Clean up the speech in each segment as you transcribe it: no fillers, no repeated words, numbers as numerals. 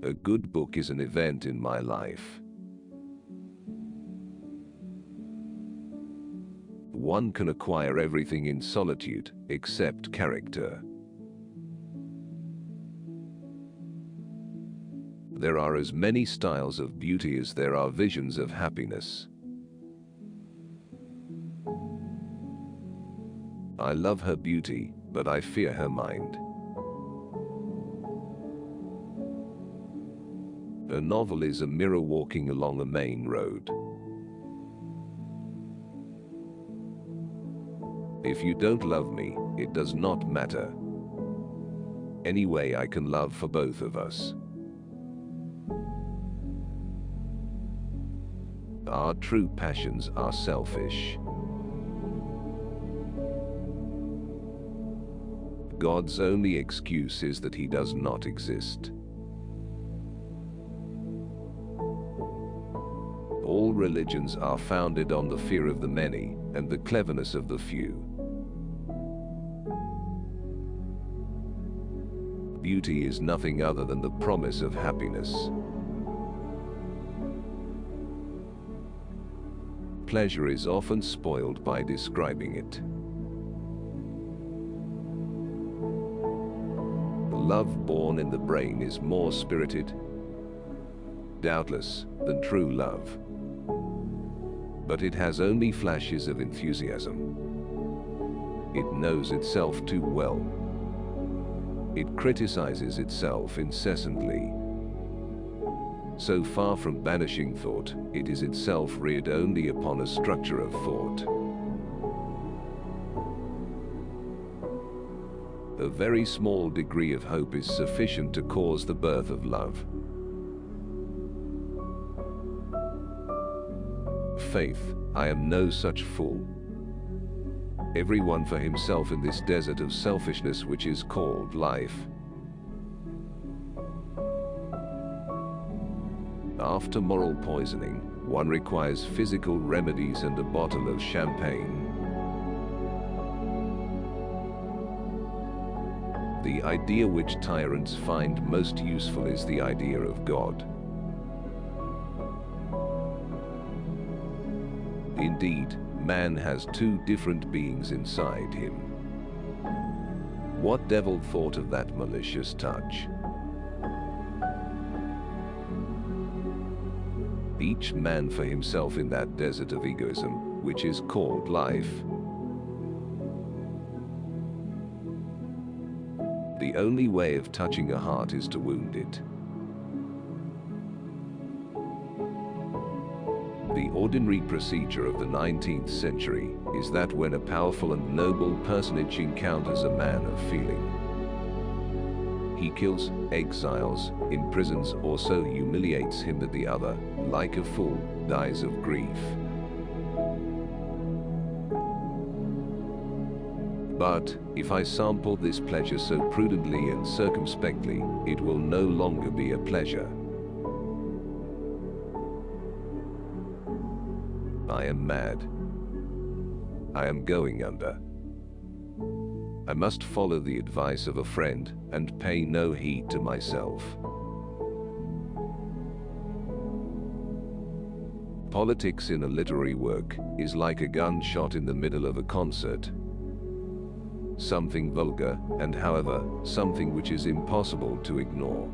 A good book is an event in my life. One can acquire everything in solitude, except character. There are as many styles of beauty as there are visions of happiness. I love her beauty, but I fear her mind. A novel is a mirror walking along a main road. If you don't love me, it does not matter. Anyway, I can love for both of us. Our true passions are selfish. God's only excuse is that he does not exist. All religions are founded on the fear of the many and the cleverness of the few. Beauty is nothing other than the promise of happiness. Pleasure is often spoiled by describing it. The love born in the brain is more spirited, doubtless, than true love. But it has only flashes of enthusiasm. It knows itself too well. It criticizes itself incessantly. So far from banishing thought, it is itself reared only upon a structure of thought. A very small degree of hope is sufficient to cause the birth of love. Faith, I am no such fool. Everyone for himself in this desert of selfishness which is called life. After moral poisoning, one requires physical remedies and a bottle of champagne. The idea which tyrants find most useful is the idea of God. Indeed, man has two different beings inside him. What devil thought of that malicious touch? Each man for himself in that desert of egoism, which is called life. The only way of touching a heart is to wound it. The ordinary procedure of the 19th century is that when a powerful and noble personage encounters a man of feeling, he kills, exiles, imprisons, or so humiliates him that the other, like a fool, dies of grief. But, if I sample this pleasure so prudently and circumspectly, it will no longer be a pleasure. I am mad. I am going under. I must follow the advice of a friend and pay no heed to myself. Politics in a literary work is like a gunshot in the middle of a concert. Something vulgar, and however, something which is impossible to ignore.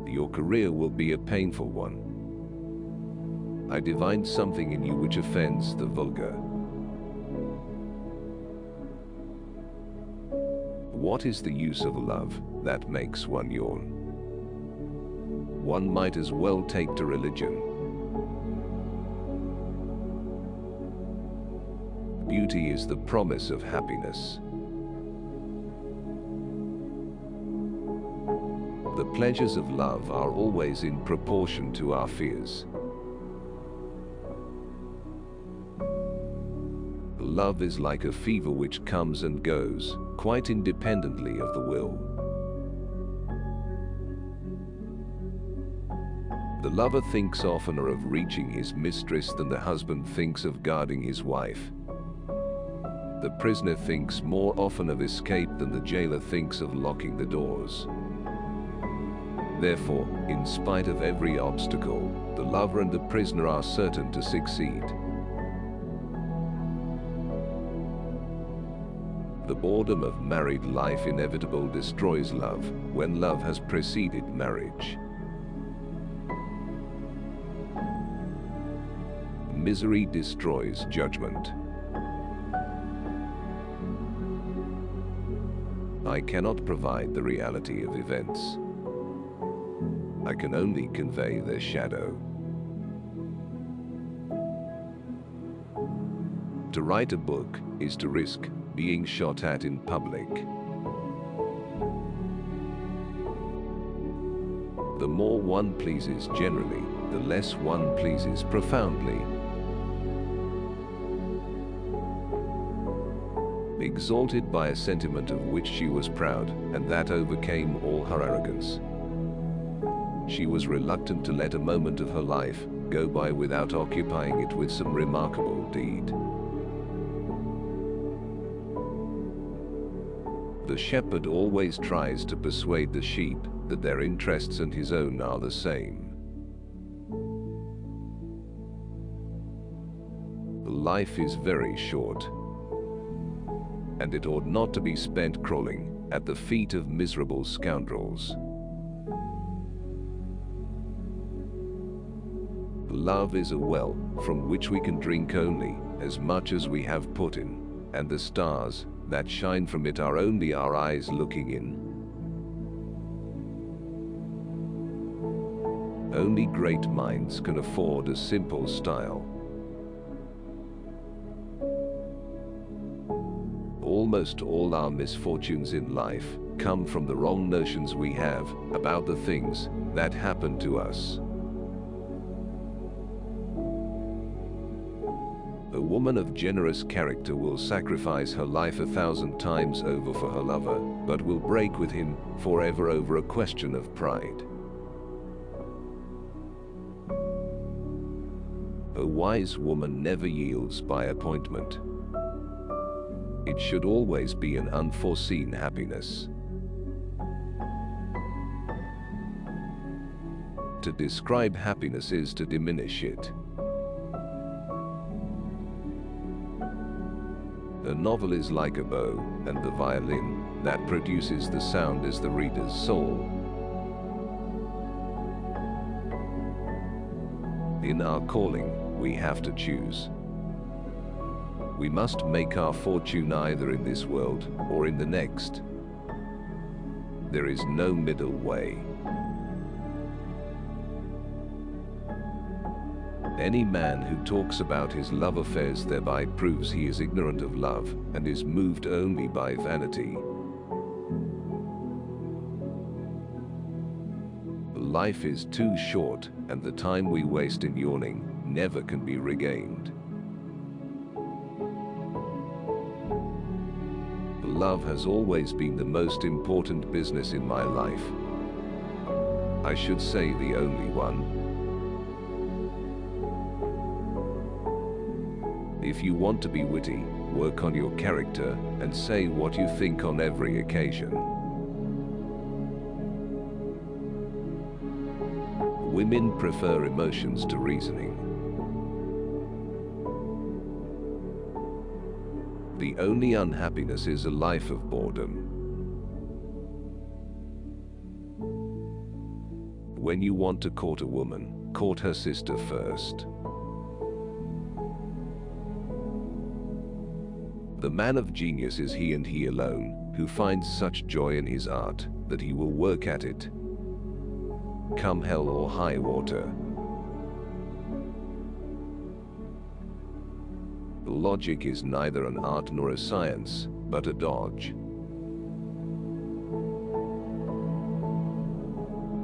Your career will be a painful one. I divined something in you which offends the vulgar. What is the use of a love that makes one yawn? One might as well take to religion. Beauty is the promise of happiness. The pleasures of love are always in proportion to our fears. Love is like a fever which comes and goes, quite independently of the will. The lover thinks oftener of reaching his mistress than the husband thinks of guarding his wife. The prisoner thinks more often of escape than the jailer thinks of locking the doors. Therefore, in spite of every obstacle, the lover and the prisoner are certain to succeed. The boredom of married life inevitable destroys love when love has preceded marriage. Misery destroys judgment. I cannot provide the reality of events. I can only convey their shadow. To write a book is to risk being shot at in public. The more one pleases generally, the less one pleases profoundly. Exalted by a sentiment of which she was proud, and that overcame all her arrogance. She was reluctant to let a moment of her life go by without occupying it with some remarkable deed. The shepherd always tries to persuade the sheep that their interests and his own are the same. Life is very short, and it ought not to be spent crawling at the feet of miserable scoundrels. Love is a well from which we can drink only as much as we have put in, and the stars that shine from it are only our eyes looking in. Only great minds can afford a simple style. Almost all our misfortunes in life come from the wrong notions we have about the things that happen to us. A woman of generous character will sacrifice her life 1,000 times over for her lover, but will break with him forever over a question of pride. A wise woman never yields by appointment. It should always be an unforeseen happiness. To describe happiness is to diminish it. A novel is like a bow, and the violin that produces the sound is the reader's soul. In our calling, we have to choose. We must make our fortune either in this world or in the next. There is no middle way. Any man who talks about his love affairs thereby proves he is ignorant of love and is moved only by vanity. Life is too short, and the time we waste in yawning never can be regained. Love has always been the most important business in my life. I should say the only one. If you want to be witty, work on your character and say what you think on every occasion. Women prefer emotions to reasoning. The only unhappiness is a life of boredom. When you want to court a woman, court her sister first. The man of genius is he and he alone, who finds such joy in his art that he will work at it, come hell or high water. Logic is neither an art nor a science, but a dodge.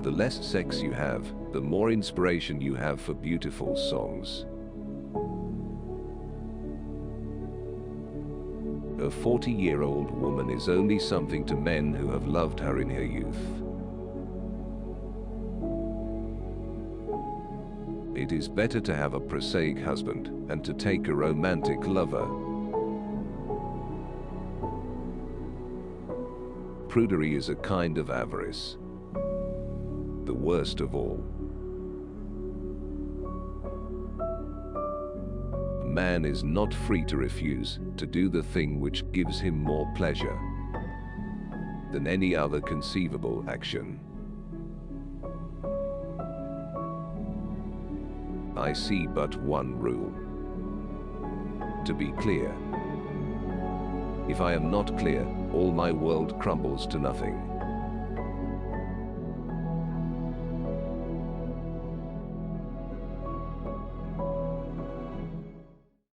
The less sex you have, the more inspiration you have for beautiful songs. A 40-year-old woman is only something to men who have loved her in her youth. It is better to have a prosaic husband and to take a romantic lover. prudery is a kind of avarice, the worst of all. Man is not free to refuse to do the thing which gives him more pleasure than any other conceivable action. I see but one rule: to be clear. If I am not clear, all my world crumbles to nothing.